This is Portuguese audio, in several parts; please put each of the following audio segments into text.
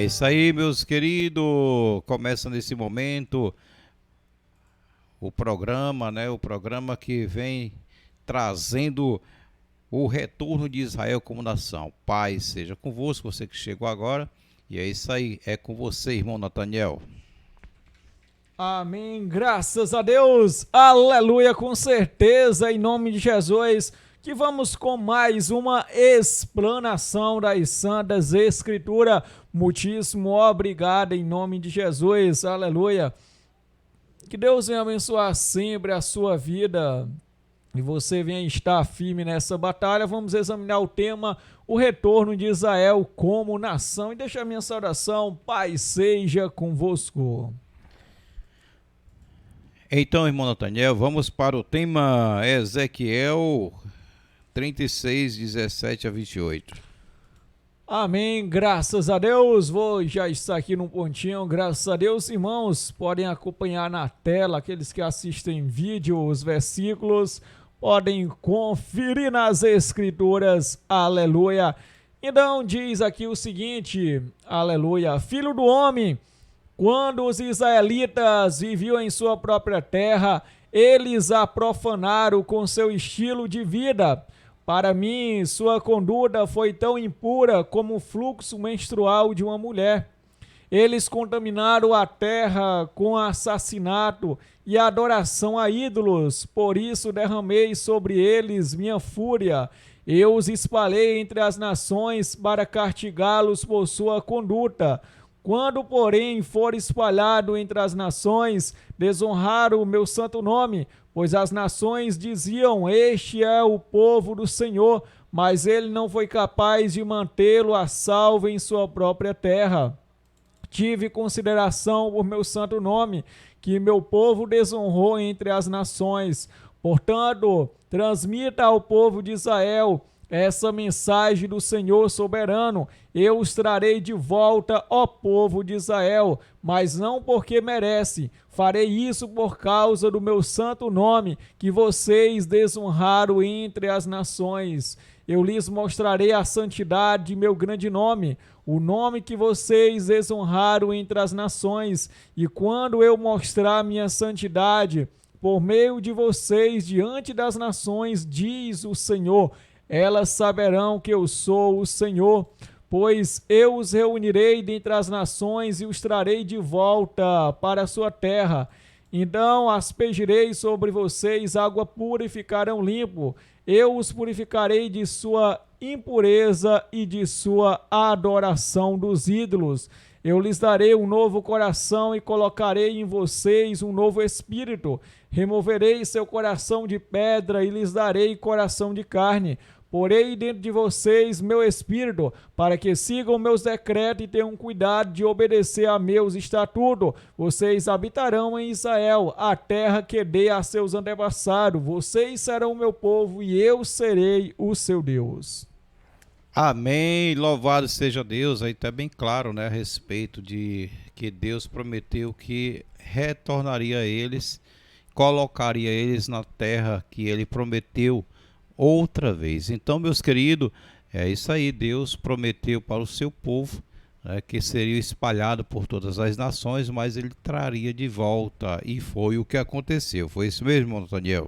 É isso aí, meus queridos. Começa nesse momento o programa, né? O programa que vem trazendo o retorno de Israel como nação. Paz seja convosco, você que chegou agora. E é isso aí, é com você, irmão Nathaniel. Amém, graças a Deus, aleluia, com certeza, em nome de Jesus, que vamos com mais uma explanação das Santas Escrituras. Muitíssimo obrigado em nome de Jesus, aleluia. Que Deus venha abençoar sempre a sua vida e você venha estar firme nessa batalha. Vamos examinar o tema, o retorno de Israel como nação. E deixa a minha saudação, paz seja convosco. Então, irmão Nathaniel, vamos para o tema Ezequiel 36, 17 a 28. Amém, graças a Deus, vou já estar aqui no pontinho, graças a Deus, irmãos, podem acompanhar na tela, aqueles que assistem vídeo, os versículos, podem conferir nas escrituras, aleluia. Então diz aqui o seguinte, aleluia, filho do homem, quando os israelitas viviam em sua própria terra, eles a profanaram com seu estilo de vida. Para mim, sua conduta foi tão impura como o fluxo menstrual de uma mulher. Eles contaminaram a terra com assassinato e adoração a ídolos, por isso derramei sobre eles minha fúria. Eu os espalhei entre as nações para castigá-los por sua conduta. Quando, porém, for espalhado entre as nações, desonraram o meu santo nome, pois as nações diziam: Este é o povo do Senhor, mas ele não foi capaz de mantê-lo a salvo em sua própria terra. Tive consideração por meu santo nome, que meu povo desonrou entre as nações. Portanto, transmita ao povo de Israel essa mensagem do Senhor soberano: eu os trarei de volta, ó povo de Israel, mas não porque merece. Farei isso por causa do meu santo nome, que vocês desonraram entre as nações. Eu lhes mostrarei a santidade de meu grande nome, o nome que vocês desonraram entre as nações. E quando eu mostrar minha santidade por meio de vocês diante das nações, diz o Senhor, elas saberão que eu sou o Senhor, pois eu os reunirei dentre as nações e os trarei de volta para a sua terra. Então aspergirei sobre vocês água pura e ficarão limpos. Eu os purificarei de sua impureza e de sua adoração dos ídolos. Eu lhes darei um novo coração e colocarei em vocês um novo espírito. Removerei seu coração de pedra e lhes darei coração de carne. Porei dentro de vocês meu espírito, para que sigam meus decretos e tenham cuidado de obedecer a meus estatutos. Vocês habitarão em Israel, a terra que dei a seus antepassados. Vocês serão o meu povo e eu serei o seu Deus. Amém, louvado seja Deus. Aí está bem claro, né, a respeito de que Deus prometeu que retornaria a eles, colocaria eles na terra que ele prometeu outra vez. Então, meus queridos, é isso aí, Deus prometeu para o seu povo, né, que seria espalhado por todas as nações, mas ele traria de volta, e foi o que aconteceu. Foi isso mesmo, Daniel?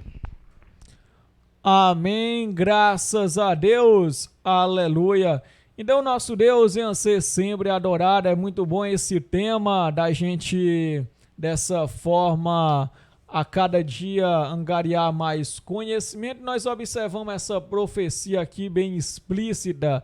Amém, graças a Deus, aleluia. Então, nosso Deus venha ser sempre adorado. É muito bom esse tema da gente, dessa forma, a cada dia angariar mais conhecimento. Nós observamos essa profecia aqui bem explícita,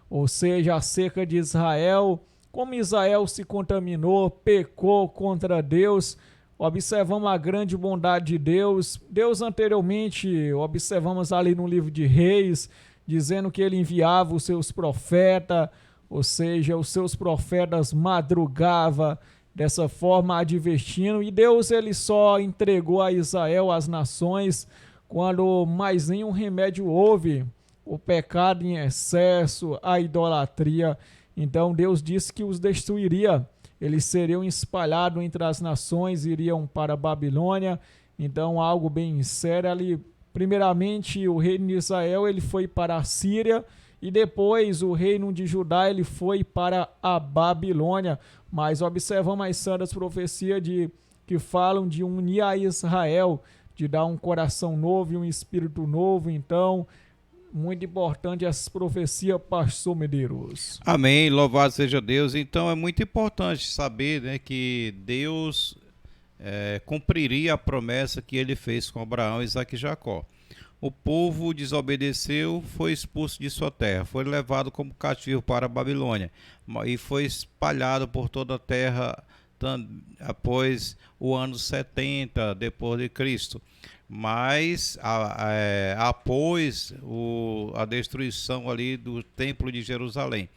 ou seja, acerca de Israel, como Israel se contaminou, pecou contra Deus. Observamos a grande bondade de Deus. Deus anteriormente, observamos ali no livro de Reis, dizendo que ele enviava os seus profetas, ou seja, os seus profetas madrugavam, dessa forma advertindo, e Deus ele só entregou a Israel as nações quando mais nenhum remédio houve, o pecado em excesso, a idolatria. Então Deus disse que os destruiria, eles seriam espalhados entre as nações, iriam para a Babilônia. Então algo bem sério ali. Primeiramente o reino de Israel ele foi para a Síria, e depois o reino de Judá ele foi para a Babilônia. Mas observamos as santas profecias que falam de unir a Israel, de dar um coração novo e um espírito novo. Então, muito importante essa profecia, pastor Medeiros. Amém, louvado seja Deus. Então é muito importante saber, né, que Deus cumpriria a promessa que ele fez com Abraão, Isaque e Jacó. O povo desobedeceu, foi expulso de sua terra, foi levado como cativo para a Babilônia e foi espalhado por toda a terra após o ano 70 depois de Cristo. Mas após a destruição ali do templo de Jerusalém.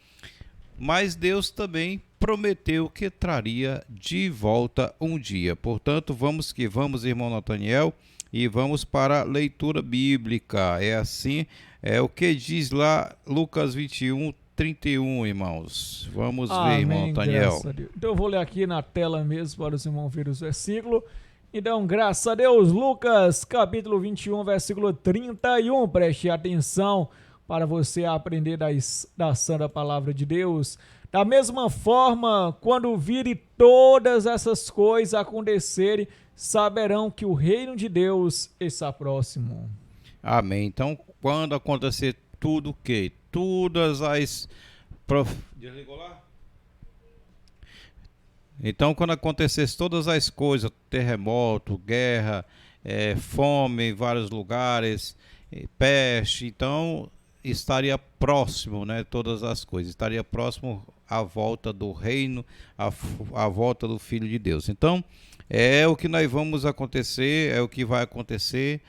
Mas Deus também prometeu que traria de volta um dia. Portanto, vamos, irmão Nathaniel, e vamos para a leitura bíblica. É assim, o que diz lá Lucas 21:31, irmãos. Vamos ver, irmão Nathaniel. Então eu vou ler aqui na tela mesmo para os irmãos verem os versículos. Então, graças a Deus, Lucas capítulo 21, versículo 31. Preste atenção para você aprender da santa palavra de Deus. Da mesma forma, quando virem todas essas coisas acontecerem, saberão que o reino de Deus está próximo. Amém. Então, quando acontecer tudo o quê? Todas as... Desligou lá? Então, quando acontecesse todas as coisas, terremoto, guerra, fome em vários lugares, peste, então estaria próximo, né? Todas as coisas, estaria próximo à volta do reino, à volta do Filho de Deus. Então, é o que nós vamos acontecer, é o que vai acontecer,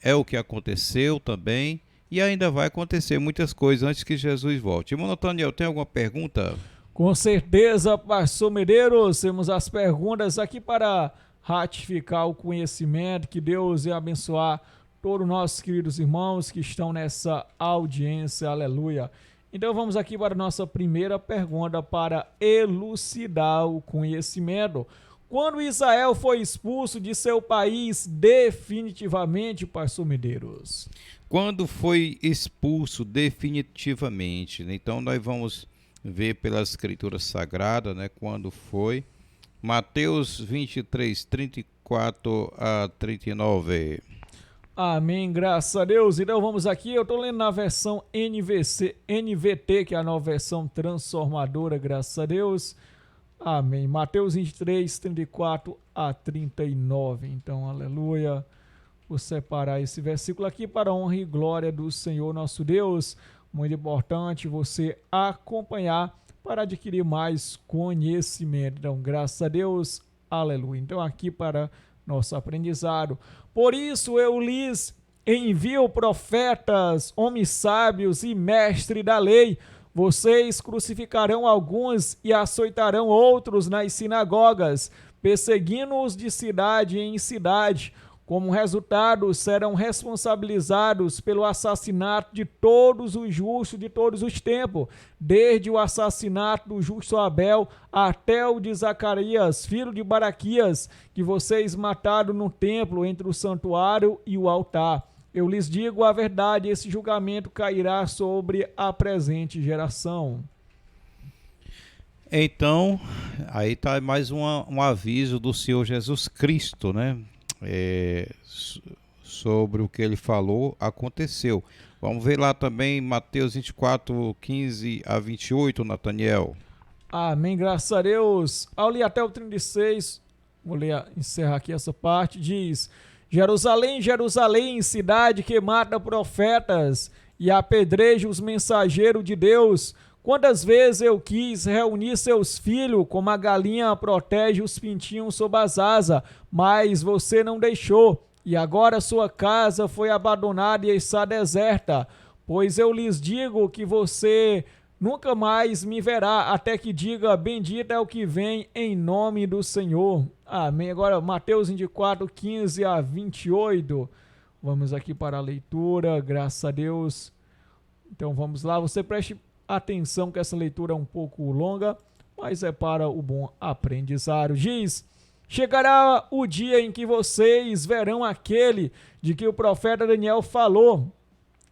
é o que aconteceu também, e ainda vai acontecer muitas coisas antes que Jesus volte. Irmão Nathaniel, tem alguma pergunta? Com certeza, pastor Medeiros, temos as perguntas aqui para ratificar o conhecimento. Que Deus venha abençoar todos os nossos queridos irmãos que estão nessa audiência, aleluia. Então vamos aqui para a nossa primeira pergunta para elucidar o conhecimento. Quando Israel foi expulso de seu país definitivamente, pastor Medeiros? Quando foi expulso definitivamente, né? Então nós vamos ver pela escritura sagrada, né, quando foi. Mateus 23:34-39. Amém, graças a Deus. Então vamos aqui, eu estou lendo na versão NVT, que é a nova versão transformadora, graças a Deus. Amém. Mateus 23:34-39. Então, aleluia. Vou separar esse versículo aqui para a honra e glória do Senhor nosso Deus. Muito importante você acompanhar para adquirir mais conhecimento. Então, graças a Deus, aleluia. Então, aqui para nosso aprendizado. Por isso eu lhes envio profetas, homens sábios e mestres da lei. Vocês crucificarão alguns e açoitarão outros nas sinagogas, perseguindo-os de cidade em cidade. Como resultado, serão responsabilizados pelo assassinato de todos os justos de todos os tempos, desde o assassinato do justo Abel até o de Zacarias, filho de Baraquias, que vocês mataram no templo entre o santuário e o altar. Eu lhes digo a verdade, esse julgamento cairá sobre a presente geração. Então, aí está mais um aviso do Senhor Jesus Cristo, né? Sobre o que ele falou, aconteceu. Vamos ver lá também Mateus 24:15-28, Nathaniel. Amém, graças a Deus. Ao ler até o 36, vou encerrar aqui essa parte, diz: Jerusalém, Jerusalém, cidade que mata profetas e apedreja os mensageiros de Deus. Quantas vezes eu quis reunir seus filhos, como a galinha protege os pintinhos sob as asas, mas você não deixou, e agora sua casa foi abandonada e está deserta. Pois eu lhes digo que você nunca mais me verá, até que diga, bendito é o que vem em nome do Senhor. Amém. Agora, Mateus 24:15-28. Vamos aqui para a leitura, graças a Deus. Então vamos lá, você preste atenção que essa leitura é um pouco longa, mas é para o bom aprendizado. Diz: chegará o dia em que vocês verão aquele de que o profeta Daniel falou.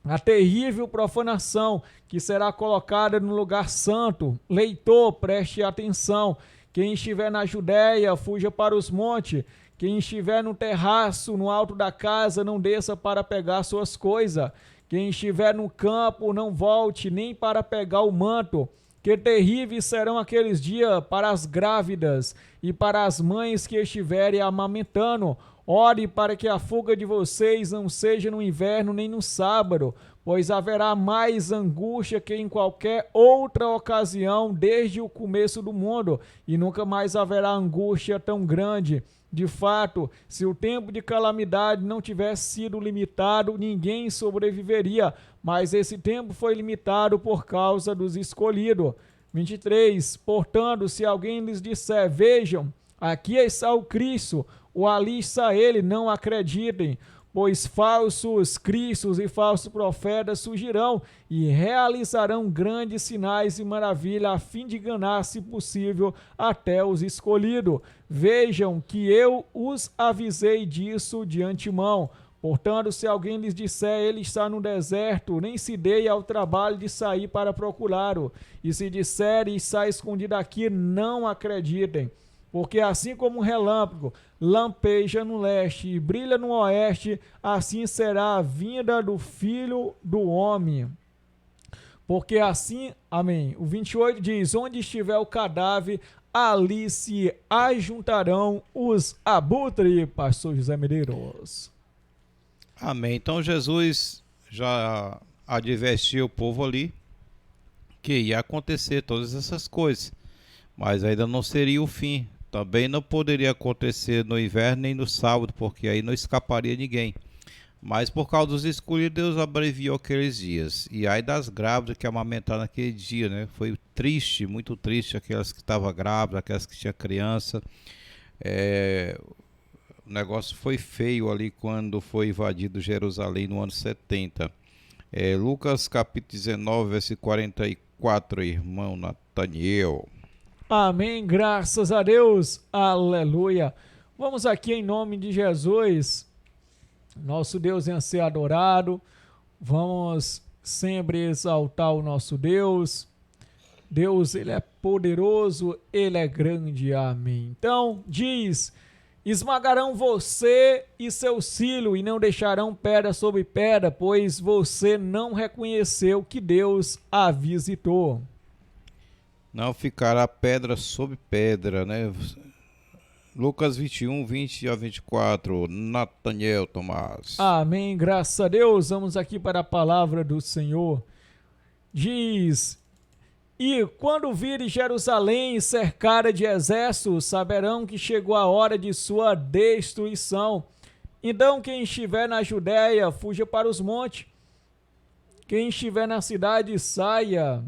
a terrível profanação que será colocada no lugar santo. Leitor, preste atenção. Quem estiver na Judéia, fuja para os montes. Quem estiver no terraço, no alto da casa, não desça para pegar suas coisas. Quem estiver no campo, não volte nem para pegar o manto. Que terríveis serão aqueles dias para as grávidas e para as mães que estiverem amamentando. Ore para que a fuga de vocês não seja no inverno nem no sábado, pois haverá mais angústia que em qualquer outra ocasião desde o começo do mundo, e nunca mais haverá angústia tão grande. De fato, se o tempo de calamidade não tivesse sido limitado, ninguém sobreviveria, mas esse tempo foi limitado por causa dos escolhidos. 23. Portanto, se alguém lhes disser, vejam, aqui está o Cristo, ou ali está ele, não acreditem, pois falsos cristos e falsos profetas surgirão e realizarão grandes sinais e maravilhas a fim de enganar, se possível, até os escolhidos. Vejam que eu os avisei disso de antemão. Portanto, se alguém lhes disser, ele está no deserto, nem se deem ao trabalho de sair para procurá-lo. E se disser, está escondido aqui, não acreditem. Porque assim como um relâmpago lampeja no leste e brilha no oeste, assim será a vinda do Filho do Homem. Porque assim, amém. O 28 diz, onde estiver o cadáver, ali se ajuntarão os abutres, pastor José Medeiros. Amém. Então Jesus já advertiu o povo ali que ia acontecer todas essas coisas, mas ainda não seria o fim. Também não poderia acontecer no inverno nem no sábado, porque aí não escaparia ninguém. Mas por causa dos escolhidos, Deus abreviou aqueles dias. E aí das grávidas que amamentaram naquele dia, né? Foi triste, muito triste, aquelas que estavam grávidas, aquelas que tinham criança. O negócio foi feio ali quando foi invadido Jerusalém no ano 70. Lucas capítulo 19, versículo 44, irmão Nataniel. Amém, graças a Deus, aleluia. Vamos aqui em nome de Jesus, nosso Deus em ser adorado, vamos sempre exaltar o nosso Deus. Deus, ele é poderoso, ele é grande, amém. Então, diz, esmagarão você e seu filho e não deixarão pedra sobre pedra, pois você não reconheceu que Deus a visitou. Não ficará pedra sobre pedra, né? Lucas 21, 20 a 24, Nataniel Tomás. Amém, graças a Deus. Vamos aqui para a palavra do Senhor. Diz, e quando virem Jerusalém cercada de exércitos, saberão que chegou a hora de sua destruição. Então quem estiver na Judéia, fuja para os montes. Quem estiver na cidade, saia.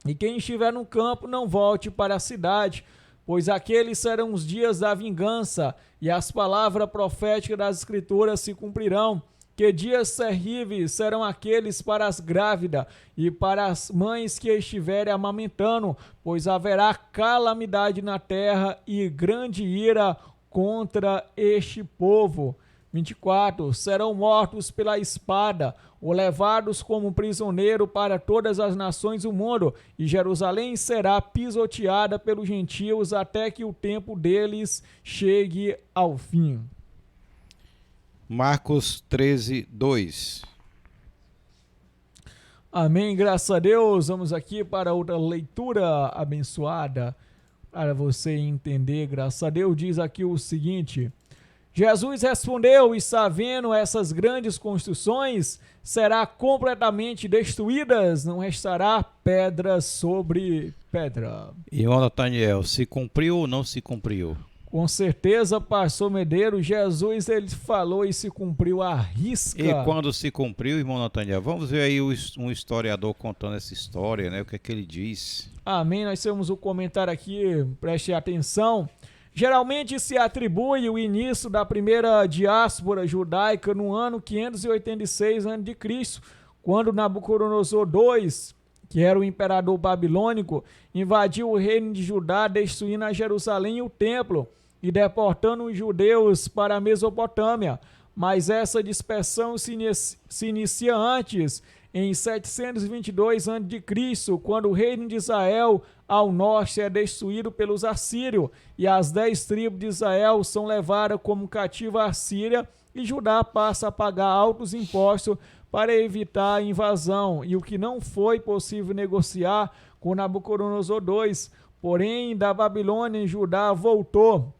E quem estiver no campo, não volte para a cidade, pois aqueles serão os dias da vingança, e as palavras proféticas das Escrituras se cumprirão. Que dias terríveis serão aqueles para as grávidas e para as mães que estiverem amamentando, pois haverá calamidade na terra e grande ira contra este povo. 24. Serão mortos pela espada, ou levados como prisioneiro para todas as nações do mundo, e Jerusalém será pisoteada pelos gentios até que o tempo deles chegue ao fim. Marcos 13, 2. Amém, graças a Deus. Vamos aqui para outra leitura abençoada, para você entender, graças a Deus. Diz aqui o seguinte: Jesus respondeu, e sabendo essas grandes construções, será completamente destruídas, não restará pedra sobre pedra. Irmão Nataniel, se cumpriu ou não se cumpriu? Com certeza, pastor Medeiros, Jesus ele falou e se cumpriu à risca. E quando se cumpriu, irmão Nataniel? Vamos ver aí um historiador contando essa história, né? O que é que ele diz? Amém, nós temos o comentário aqui, preste atenção. Geralmente se atribui o início da primeira diáspora judaica no ano 586 a.C., quando Nabucodonosor II, que era o imperador babilônico, invadiu o reino de Judá, destruindo a Jerusalém e o templo, e deportando os judeus para a Mesopotâmia. mas essa dispersão se inicia antes, em 722 a.C., quando o reino de Israel ao norte é destruído pelos assírios, e as 10 tribos de Israel são levadas como cativa à Síria, e Judá passa a pagar altos impostos para evitar a invasão, e o que não foi possível negociar com Nabucodonosor II. Porém, da Babilônia, Judá voltou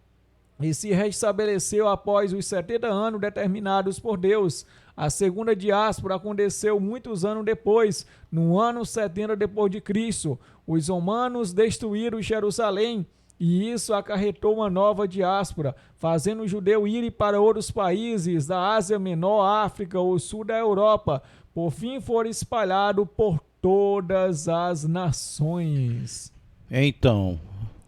e se restabeleceu após os 70 anos determinados por Deus. A segunda diáspora aconteceu muitos anos depois, no ano 70 depois de Cristo. Os romanos destruíram Jerusalém, e isso acarretou uma nova diáspora, fazendo o judeu ir para outros países da Ásia Menor, África ou sul da Europa. Por fim, foram espalhados por todas as nações. Então,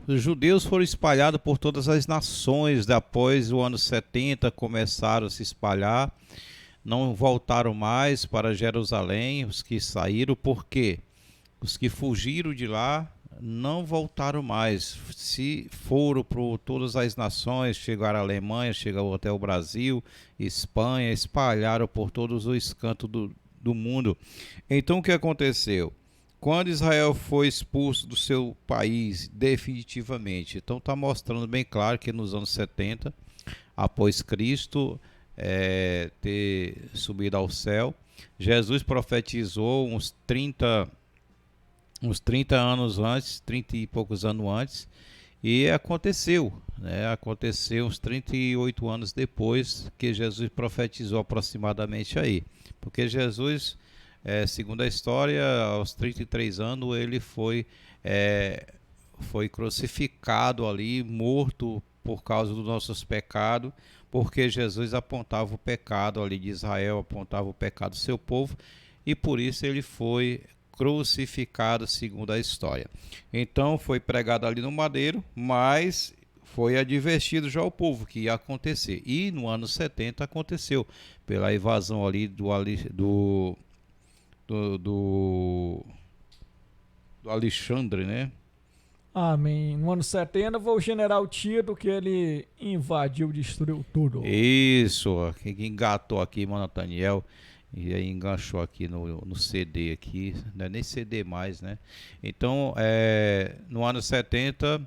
os judeus foram espalhados por todas as nações. Após o ano 70, começaram a se espalhar. Não voltaram mais para Jerusalém, os que saíram, porque os que fugiram de lá não voltaram mais. Se foram por todas as nações, chegaram à Alemanha, chegaram até o Brasil, Espanha, espalharam por todos os cantos do mundo. Então o que aconteceu? Quando Israel foi expulso do seu país definitivamente, então está mostrando bem claro que nos anos 70, após Cristo ter subido ao céu, Jesus profetizou uns 30 anos antes, 30 e poucos anos antes, e aconteceu, né? Aconteceu uns 38 anos depois que Jesus profetizou aproximadamente aí, porque Jesus, segundo a história, aos 33 anos ele foi crucificado ali, morto por causa dos nossos pecados, porque Jesus apontava o pecado ali de Israel, apontava o pecado do seu povo, e por isso ele foi crucificado, segundo a história. Então foi pregado ali no madeiro, mas foi advertido já o povo que ia acontecer. E no ano 70 aconteceu, pela invasão ali do Alexandre, né? Amém. No ano 70 foi o general Tito que ele invadiu, destruiu tudo. Isso, que engatou aqui, mano, Nathaniel. E aí enganchou aqui no CD aqui, não é nem CD mais, né? Então, no ano 70,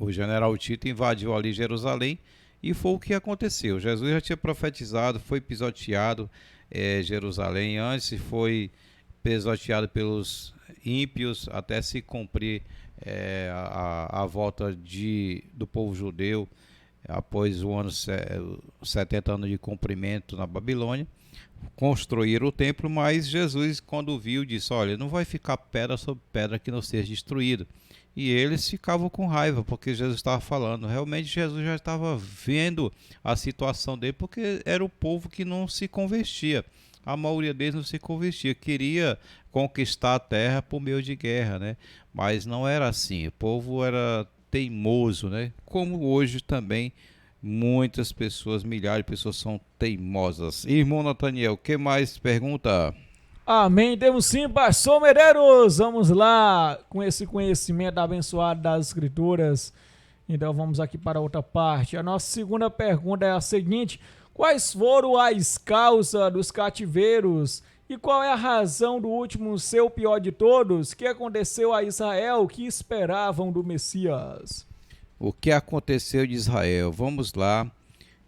o general Tito invadiu ali Jerusalém, e foi o que aconteceu. Jesus já tinha profetizado, foi pisoteado Jerusalém, antes foi pisoteado pelos ímpios, até se cumprir a volta do povo judeu, após o ano 70 anos de cumprimento na Babilônia. Construíram o templo, mas Jesus, quando viu, disse: olha, não vai ficar pedra sobre pedra que não seja destruído. E eles ficavam com raiva, porque Jesus estava falando. Realmente Jesus já estava vendo a situação dele, porque era o povo que não se convertia. A maioria deles não se convertia, queria conquistar a terra por meio de guerra, né? Mas não era assim, o povo era teimoso, né? Como hoje também muitas pessoas, milhares de pessoas são teimosas. Irmão Nathaniel, o que mais pergunta? Amém. Temos sim, pastor Medeiros. Vamos lá com esse conhecimento abençoado das Escrituras. Então vamos aqui para outra parte. A nossa segunda pergunta é a seguinte: quais foram as causas dos cativeiros e qual é a razão do último ser o pior de todos? Que aconteceu a Israel que esperavam do Messias? O que aconteceu de Israel? Vamos lá.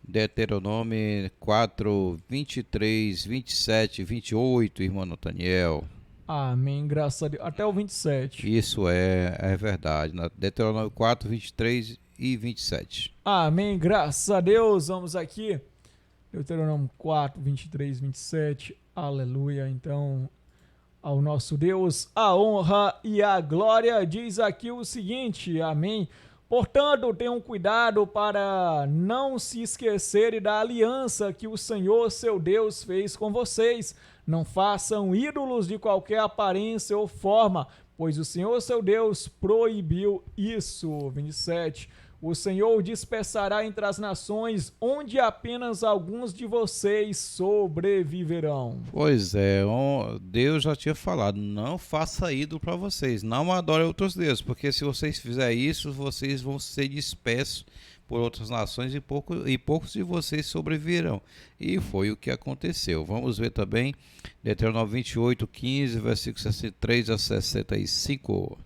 Deuteronômio 4, 23, 27, 28, irmão Nathaniel. Amém, graças a Deus. Até o 27. Isso é verdade. Deuteronômio 4, 23 e 27. Amém, graças a Deus. Vamos aqui. Deuteronômio 4, 23, 27. Aleluia. Então, ao nosso Deus, a honra e a glória. Diz aqui o seguinte. Amém. Portanto, tenham cuidado para não se esquecerem da aliança que o Senhor, seu Deus, fez com vocês. Não façam ídolos de qualquer aparência ou forma, pois o Senhor, seu Deus, proibiu isso. 27. O Senhor dispersará entre as nações, onde apenas alguns de vocês sobreviverão. Pois é, Deus já tinha falado, não faça ídolo para vocês, não adore outros deuses, porque se vocês fizerem isso, vocês vão ser dispersos por outras nações e poucos de vocês sobreviverão. E foi o que aconteceu. Vamos ver também Deuteronômio 28, 15, versículos 63 a 65.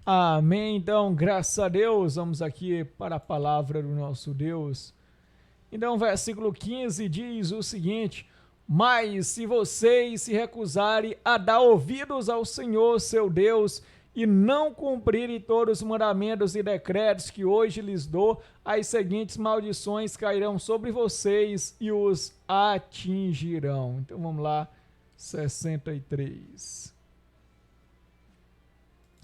Amém. Então, graças a Deus, vamos aqui para a palavra do nosso Deus. Então, versículo 15 diz o seguinte: mas se vocês se recusarem a dar ouvidos ao Senhor, seu Deus, e não cumprirem todos os mandamentos e decretos que hoje lhes dou, as seguintes maldições cairão sobre vocês e os atingirão. Então, vamos lá, 63.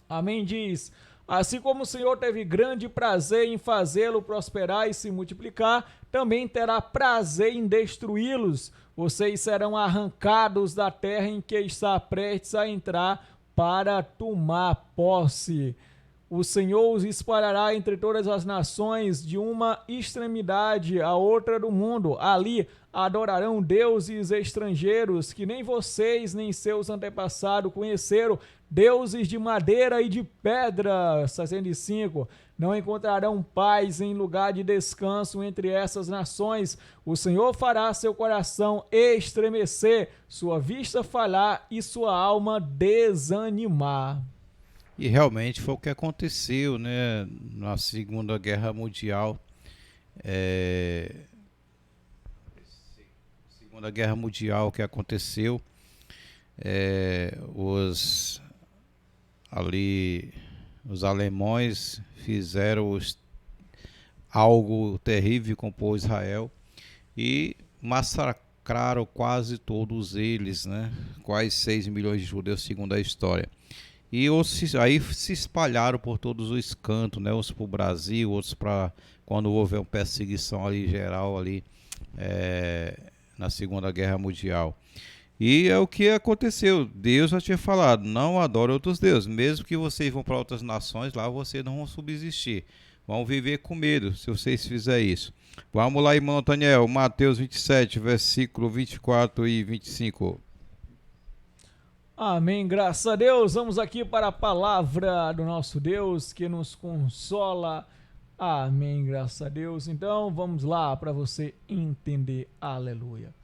Amém, diz: assim como o Senhor teve grande prazer em fazê-lo prosperar e se multiplicar, também terá prazer em destruí-los. Vocês serão arrancados da terra em que está prestes a entrar para tomar posse. O Senhor os espalhará entre todas as nações, de uma extremidade à outra do mundo. Ali adorarão deuses estrangeiros que nem vocês nem seus antepassados conheceram, deuses de madeira e de pedra. 65. Não encontrarão paz em lugar de descanso entre essas nações. O Senhor fará seu coração estremecer, sua vista falhar e sua alma desanimar. E realmente foi o que aconteceu, né, na Segunda Guerra Mundial. Segunda Guerra Mundial que aconteceu, os alemães fizeram algo terrível com o povo de Israel e massacraram quase todos eles, né? Quase 6 milhões de judeus, segundo a história. E aí se espalharam por todos os cantos, né? Uns para o Brasil, outros para quando houve uma perseguição ali geral ali, na Segunda Guerra Mundial. E é o que aconteceu. Deus já tinha falado: não adore outros deuses. Mesmo que vocês vão para outras nações, lá vocês não vão subsistir. Vão viver com medo se vocês fizerem isso. Vamos lá, irmão Nathaniel, Mateus 27, versículo 24 e 25. Amém, graças a Deus. Vamos aqui para a palavra do nosso Deus que nos consola. Amém, graças a Deus. Então vamos lá para você entender. Aleluia.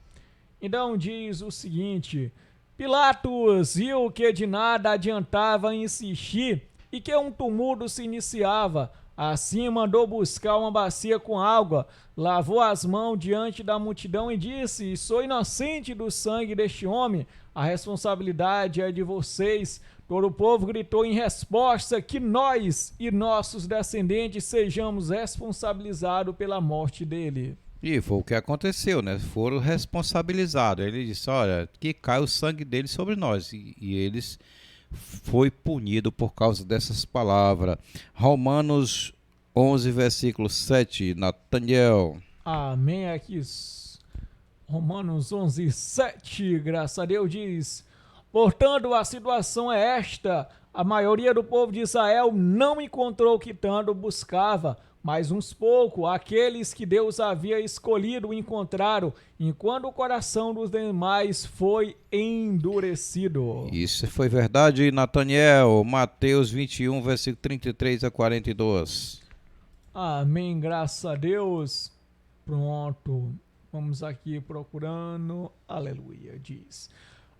Então diz o seguinte: Pilatos viu que de nada adiantava insistir e que um tumulto se iniciava. Assim mandou buscar uma bacia com água, lavou as mãos diante da multidão e disse: sou inocente do sangue deste homem, a responsabilidade é de vocês. Todo o povo gritou em resposta que nós e nossos descendentes sejamos responsabilizados pela morte dele. E foi o que aconteceu, né? Foram responsabilizados. Ele disse: olha, que cai o sangue deles sobre nós. E eles foi punido por causa dessas palavras. Romanos 11, versículo 7, Nathaniel. Amém. Aqui, Romanos 11, 7, graças a Deus, diz: portanto, a situação é esta: a maioria do povo de Israel não encontrou o que tanto buscava, mas uns poucos, aqueles que Deus havia escolhido, encontraram, enquanto o coração dos demais foi endurecido. Isso foi verdade, Nathaniel. Mateus 21, versículo 33 a 42. Amém, graças a Deus. Pronto, vamos aqui procurando. Aleluia, diz: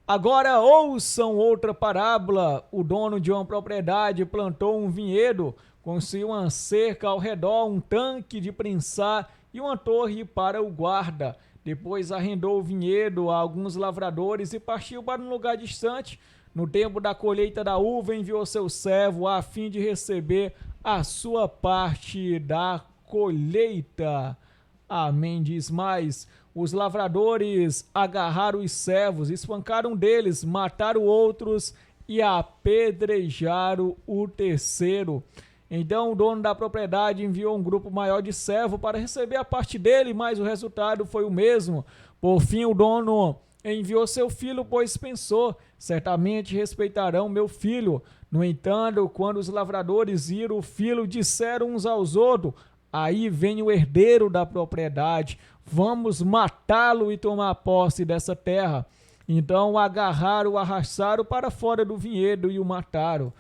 agora ouçam outra parábola. O dono de uma propriedade plantou um vinhedo, construiu uma cerca ao redor, um tanque de prensar e uma torre para o guarda. Depois arrendou o vinhedo a alguns lavradores e partiu para um lugar distante. No tempo da colheita da uva, enviou seu servo a fim de receber a sua parte da colheita. Amém, diz mais: os lavradores agarraram os servos, espancaram deles, mataram outros e apedrejaram o terceiro. Então o dono da propriedade enviou um grupo maior de servos para receber a parte dele, mas o resultado foi o mesmo. Por fim, o dono enviou seu filho, pois pensou: certamente respeitarão meu filho. No entanto, quando os lavradores viram o filho, disseram uns aos outros: aí vem o herdeiro da propriedade, vamos matá-lo e tomar posse dessa terra. Então o agarraram, o arrastaram para fora do vinhedo e o mataram.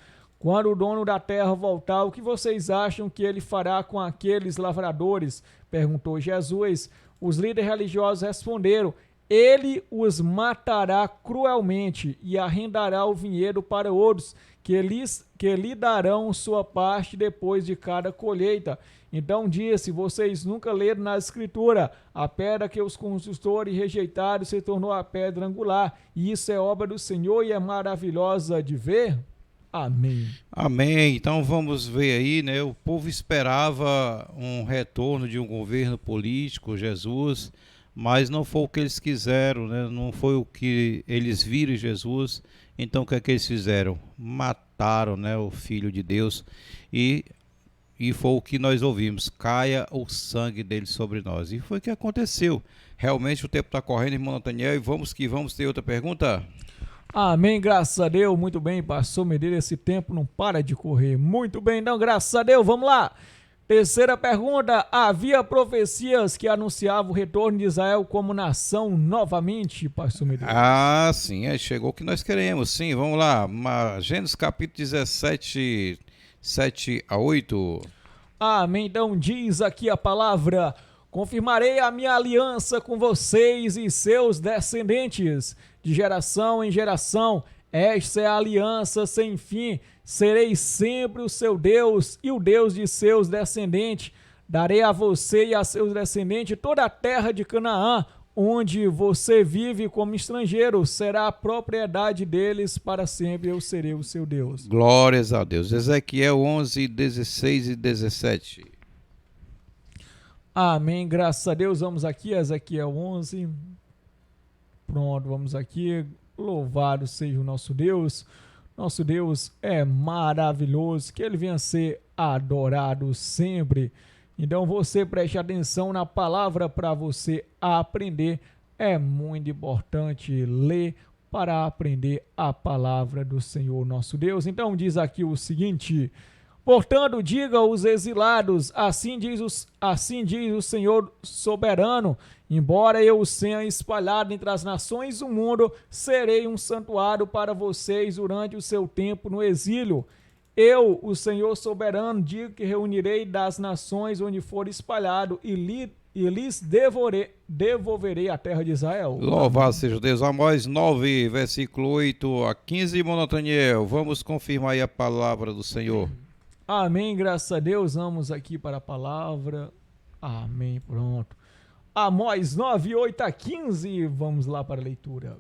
Quando o dono da terra voltar, o que vocês acham que ele fará com aqueles lavradores? Perguntou Jesus. Os líderes religiosos responderam: ele os matará cruelmente e arrendará o vinhedo para outros, que lhe darão sua parte depois de cada colheita. Então disse: vocês nunca leram na Escritura: a pedra que os construtores rejeitaram se tornou a pedra angular. E isso é obra do Senhor e é maravilhosa de ver? Amém. Amém. Então vamos ver aí, né? O povo esperava um retorno de um governo político, Jesus, mas não foi o que eles quiseram, né? Não foi o que eles viram em Jesus. Então o que é que eles fizeram? Mataram, né, o Filho de Deus e foi o que nós ouvimos: caia o sangue dele sobre nós. E foi o que aconteceu. Realmente o tempo está correndo, irmão Nathaniel, e vamos que vamos. Ter outra pergunta? Amém, graças a Deus. Muito bem, pastor Medeiros, esse tempo não para de correr. Muito bem, então, graças a Deus. Vamos lá. Terceira pergunta: havia profecias que anunciavam o retorno de Israel como nação novamente, pastor Medeiros? Ah, sim, chegou o que nós queremos. Sim, vamos lá. Gênesis capítulo 17, 7 a 8. Amém, então diz aqui a palavra: confirmarei a minha aliança com vocês e seus descendentes, de geração em geração. Esta é a aliança sem fim. Serei sempre o seu Deus e o Deus de seus descendentes. Darei a você e a seus descendentes toda a terra de Canaã, onde você vive como estrangeiro. Será a propriedade deles para sempre. Eu serei o seu Deus. Glórias a Deus. Ezequiel 11, 16 e 17. Amém, graças a Deus. Vamos aqui, Ezequiel 11. Pronto, vamos aqui. Louvado seja o nosso Deus. Nosso Deus é maravilhoso, que ele venha a ser adorado sempre. Então você preste atenção na palavra para você aprender. É muito importante ler para aprender a palavra do Senhor nosso Deus. Então diz aqui o seguinte: portanto, diga aos exilados, assim diz o Senhor soberano: embora eu os tenha espalhado entre as nações do mundo, serei um santuário para vocês durante o seu tempo no exílio. Eu, o Senhor soberano, digo que reunirei das nações onde for espalhado e lhes devolverei a terra de Israel. Louvado seja Deus. Amós 9, versículo 8 a 15, irmão Nathaniel. Vamos confirmar aí a palavra do Senhor. Amém, graças a Deus. Vamos aqui para a palavra. Amém, pronto. Amós 9, 8 a 15. Vamos lá para a leitura.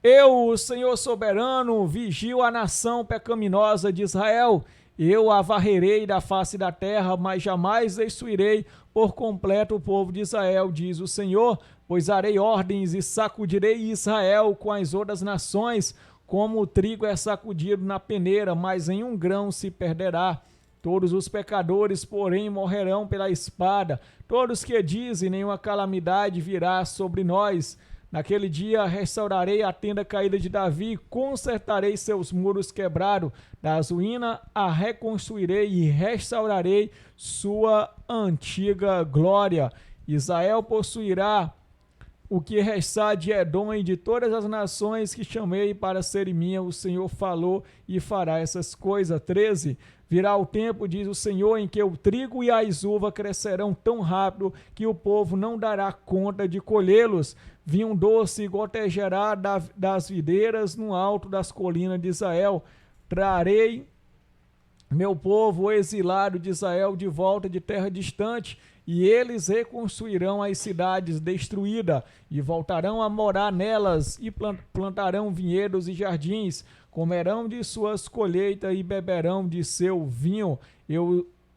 Eu, o Senhor soberano, vigio a nação pecaminosa de Israel. Eu a varrerei da face da terra, mas jamais destruirei por completo o povo de Israel, diz o Senhor, pois darei ordens e sacudirei Israel com as outras nações, como o trigo é sacudido na peneira, mas em um grão se perderá. Todos os pecadores, porém, morrerão pela espada. Todos que dizem: nenhuma calamidade virá sobre nós. Naquele dia restaurarei a tenda caída de Davi, consertarei seus muros quebrados, das ruínas a reconstruirei e restaurarei sua antiga glória. Israel possuirá o que restar de Edom e de todas as nações que chamei para serem minha. O Senhor falou e fará essas coisas. 13. Virá o tempo, diz o Senhor, em que o trigo e a uvas crescerão tão rápido que o povo não dará conta de colhê-los. Vinho doce gotejará das videiras no alto das colinas de Israel. Trarei meu povo, o exilado de Israel, de volta de terra distante, e eles reconstruirão as cidades destruídas, e voltarão a morar nelas, e plantarão vinhedos e jardins, comerão de suas colheitas e beberão de seu vinho.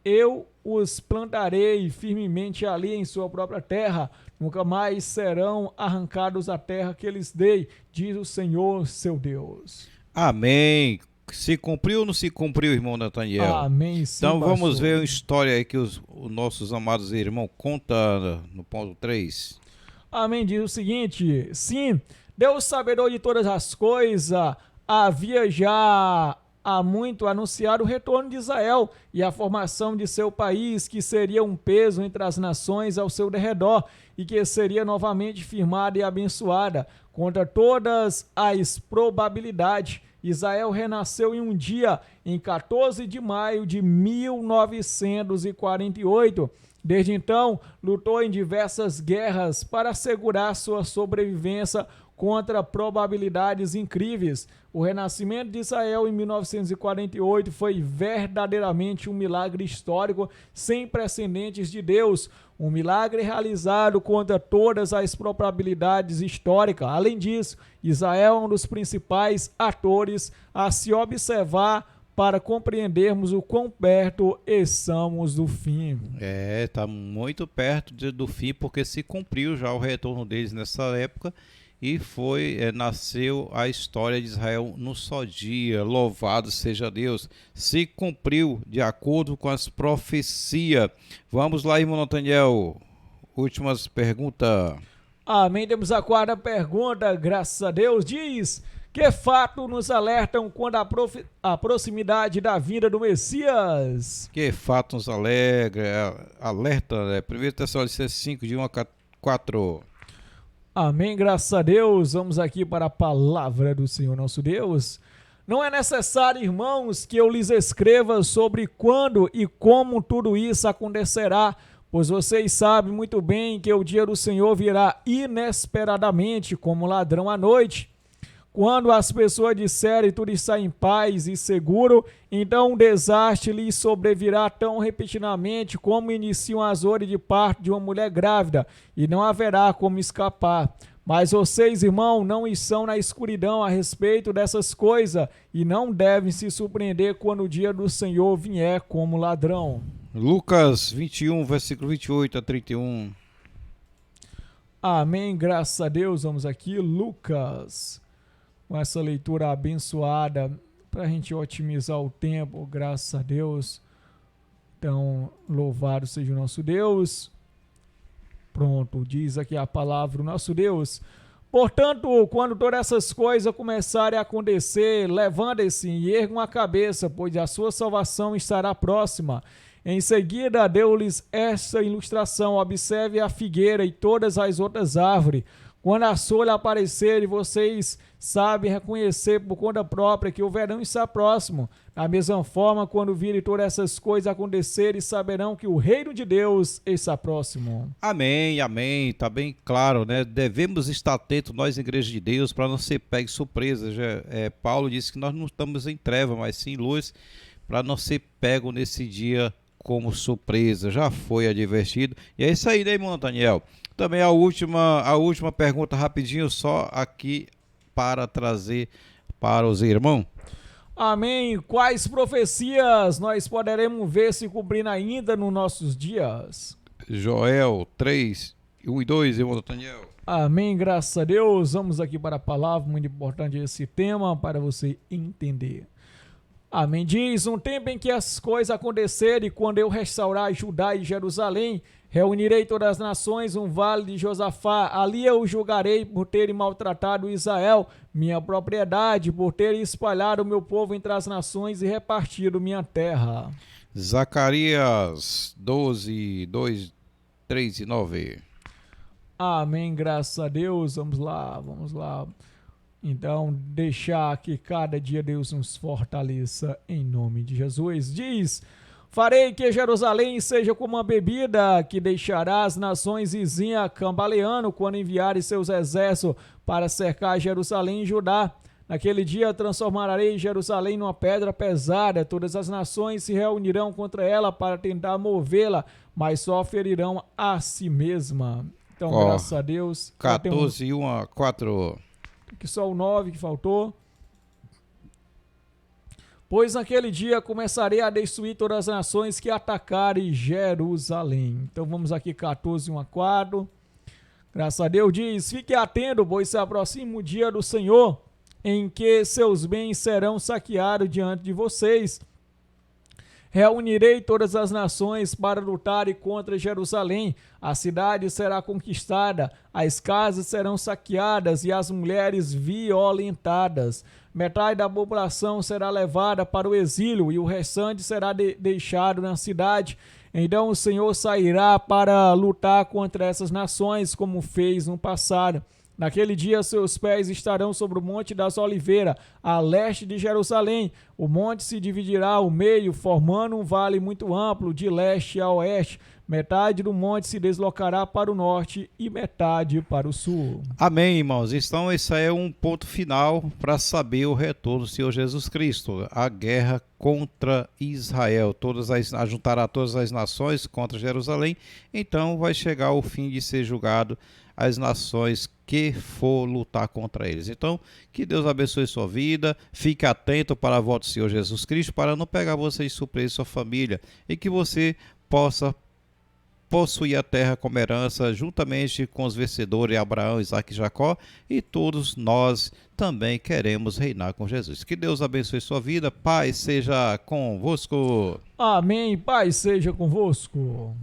Eu os plantarei firmemente ali em sua própria terra, nunca mais serão arrancados da terra que lhes dei, diz o Senhor seu Deus. Amém. Se cumpriu ou não se cumpriu, irmão Nathaniel? Amém, sim, então vamos pastor. ver uma história aí que os nossos amados irmãos contam no ponto 3. Amém, diz o seguinte: sim, Deus sabedor de todas as coisas, havia já há muito anunciado o retorno de Israel e a formação de seu país, que seria um peso entre as nações ao seu derredor e que seria novamente firmada e abençoada contra todas as probabilidades. Israel renasceu em um dia, em 14 de maio de 1948. Desde então, lutou em diversas guerras para assegurar sua sobrevivência contra probabilidades incríveis. O renascimento de Israel em 1948 foi verdadeiramente um milagre histórico sem precedentes de Deus, um milagre realizado contra todas as probabilidades históricas. Além disso, Israel é um dos principais atores a se observar para compreendermos o quão perto estamos do fim. Está muito perto do fim, porque se cumpriu já o retorno deles nessa época e nasceu a história de Israel no só dia. Louvado seja Deus! Se cumpriu de acordo com as profecias. Vamos lá, irmão Nathaniel. Últimas perguntas. Amém. Temos a quarta pergunta, graças a Deus. Diz: que fato nos alertam quando a proximidade da vinda do Messias? Que fato nos alerta, né? 1 Tessalonicenses 5, de 1 a 4. Amém, graças a Deus. Vamos aqui para a palavra do Senhor nosso Deus. Não é necessário, irmãos, que eu lhes escreva sobre quando e como tudo isso acontecerá, pois vocês sabem muito bem que o dia do Senhor virá inesperadamente como ladrão à noite. Quando as pessoas disserem tudo está em paz e seguro, então um desastre lhes sobrevirá tão repentinamente como iniciam as dores de parto de uma mulher grávida, e não haverá como escapar. Mas vocês, irmão, não estão na escuridão a respeito dessas coisas, e não devem se surpreender quando o dia do Senhor vier como ladrão. Lucas 21, versículo 28 a 31. Amém, graças a Deus. Vamos aqui, Lucas, com essa leitura abençoada, para a gente otimizar o tempo, graças a Deus. Então, louvado seja o nosso Deus. Pronto, diz aqui a palavra do nosso Deus. Portanto, quando todas essas coisas começarem a acontecer, levantem-se e ergam a cabeça, pois a sua salvação estará próxima. Em seguida, deu-lhes esta ilustração: observe a figueira e todas as outras árvores. Quando a folha aparecer, vocês sabem reconhecer por conta própria que o verão está próximo. Da mesma forma, quando virem todas essas coisas acontecerem, saberão que o reino de Deus está próximo. Amém, amém. Está bem claro, né? Devemos estar atentos, nós, Igreja de Deus, para não ser pego surpresa. Paulo disse que nós não estamos em treva, mas sim em luz, para não ser pego nesse dia como surpresa. Já foi advertido. E é isso aí, né, irmão Nathaniel? Também a última pergunta rapidinho, só aqui para trazer para os irmãos. Amém. Quais profecias nós poderemos ver se cumprindo ainda nos nossos dias? Joel 3, 1 e 2, irmão Nathaniel. Amém, graças a Deus. Vamos aqui para a palavra, muito importante esse tema para você entender. Amém. Diz: um tempo em que as coisas acontecerem, quando eu restaurar Judá e Jerusalém, reunirei todas as nações no vale de Josafá. Ali eu julgarei por terem maltratado Israel, minha propriedade, por terem espalhado o meu povo entre as nações e repartido minha terra. Zacarias 12, 2, 3 e 9. Amém, graças a Deus. Vamos lá. Então, deixar que cada dia Deus nos fortaleça em nome de Jesus. Diz: farei que Jerusalém seja como uma bebida que deixará as nações vizinhas cambaleando quando enviarem seus exércitos para cercar Jerusalém e Judá. Naquele dia transformarei Jerusalém numa pedra pesada. Todas as nações se reunirão contra ela para tentar movê-la, mas só ferirão a si mesma. Então, graças a Deus. 14, 1 a 4. Que só o 9 que faltou. Pois naquele dia começarei a destruir todas as nações que atacarem Jerusalém. Então vamos aqui, 14, 1 a 4. Graças a Deus. Diz: fique atento, pois se aproxima o dia do Senhor, em que seus bens serão saqueados diante de vocês. Reunirei todas as nações para lutarem contra Jerusalém. A cidade será conquistada, as casas serão saqueadas e as mulheres violentadas. Metade da população será levada para o exílio e o restante será deixado na cidade. Então o Senhor sairá para lutar contra essas nações, como fez no passado. Naquele dia seus pés estarão sobre o Monte das Oliveiras, a leste de Jerusalém. O monte se dividirá ao meio, formando um vale muito amplo, de leste a oeste. Metade do monte se deslocará para o norte e metade para o sul. Amém, irmãos. Então, esse aí é um ponto final para saber o retorno do Senhor Jesus Cristo. A guerra contra Israel. Ajuntará todas as nações contra Jerusalém. Então, vai chegar o fim de ser julgado as nações que for lutar contra eles. Então, que Deus abençoe sua vida. Fique atento para a volta do Senhor Jesus Cristo, para não pegar você de surpresa e sua família. E que você possa possuir a terra como herança, juntamente com os vencedores Abraão, Isaque e Jacó, e todos nós também queremos reinar com Jesus. Que Deus abençoe sua vida, paz seja convosco. Amém, paz seja convosco.